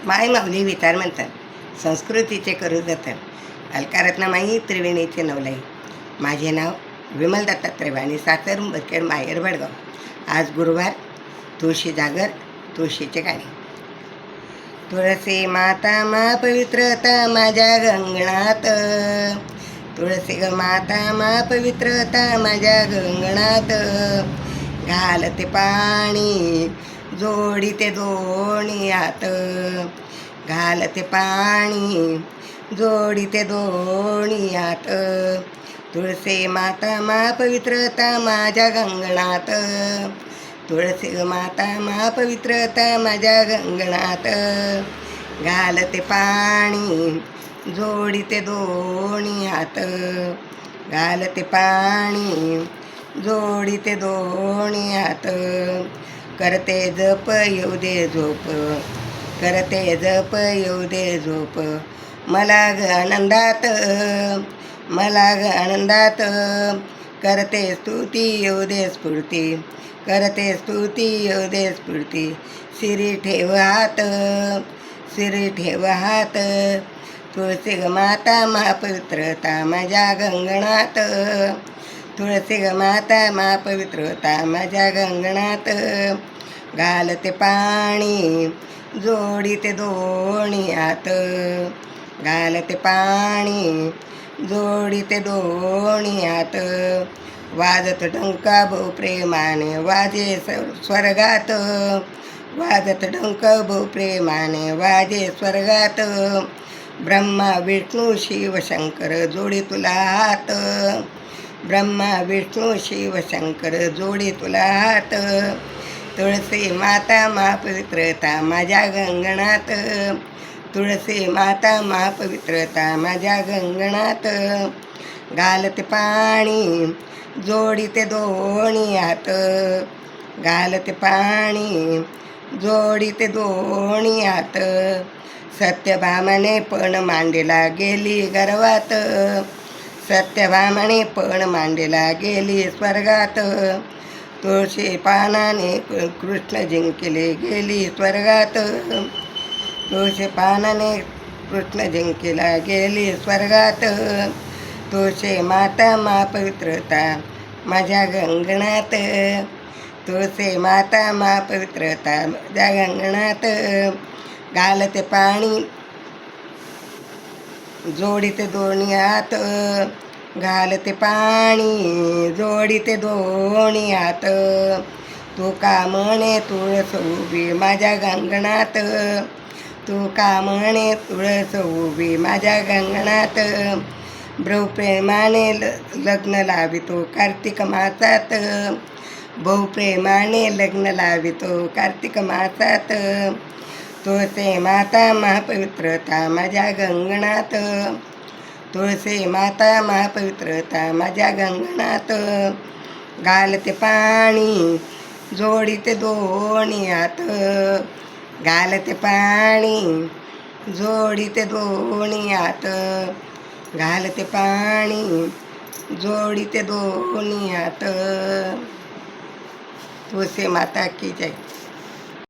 माय माऊली विचार म्हणतात, संस्कृतीचे करू जतन. अलकारत्नमाई त्रिवेणीचे नवलाई. माझे नाव विमल दत्तात्रय वाणी, सातर मुरखेड, माहेर बडगाव. आज गुरुवार, तुळशी जागर, तुळशीचे गाणे. तुळसी माता मा पवित्रता माझ्या गंगणात, तुळसी ग माता मा पवित्रता माझ्या गंगणात. घालते पाणी जोडीते दोणी हात, घालते पाणी जोडीते दोणी हात. तुळसी माता मा पवित्रता माझ्या गंगणात, तुळसी माता मा पवित्रता माझ्या गंगणात. घालते पाणी जोडीते दोणी हात, घालते पाणी जोडीते दोणी हात. करते जप येऊ दे झोप, करते जप येऊ दे झोप. मला ग आनंदात, मला ग आनंदात. करते स्तुती येऊ दे स्फूर्ती, करते स्तुती येऊ दे स्फूर्ती. सिरी ठेव हात, सिरी ठेव हात. तुळसी ग माता महापवित्रता माझ्या गंगणात, तुळसी ग माता महापवित्रता माझ्या गंगणात. घालते पाणी जोडीते दोणी हात, घालते पाणी जोडीते दोणी हात. वाजत डंका बहु प्रेमाने वाजे स्वर्गात, वाजत डंक बहु प्रेमाने वाजे स्वर्गात. ब्रह्मा विष्णू शिव शंकर जोडी तुला हात, ब्रह्मा विष्णू शिव शंकर जोडी तुला हात. तुळसी माता महापवित्रता माझ्या गंगणात, तुळसी माता महापवित्रता माझ्या गंगणात. घालते पाणी जोडीते दोणी हात, घालते पाणी जोडीते दोणी हात. सत्यभामाने पण मांडीला गेली गर्वात, सत्यभामाने पण मांडीला गेली स्वर्गात. तुळशी पानाने कृष्ण जिंकले गेली स्वर्गात, तुळशी पानाने कृष्ण जिंकला गेली स्वर्गात. तुळशी माता महापवित्रता माझ्या गंगणात, तुळसी माता महापवित्रता माझ्या गंगणात. घालते पाणी जोडीते दोणी हात, घालते पाणी जोडीते दोणी हात. तू का म्हणे तुळस उभी माझ्या गंगणात, तू का म्हणे तुळस उभी माझ्या गंगणात. बहुप्रेमाने लग्न लावितो कार्तिक मासात, बहुप्रेमाने लग्न लावितो कार्तिक मासात. तुळसी माता महापवित्रता माझ्या गंगणात, तुळसी माता महापवित्रता माझ्या गंगणात. घालते पाणी जोडीते दोणी हात, घालते पाणी जोडीते दोणी हात, घालते पाणी जोडीते दोणी हात. तुळसी माता की जय.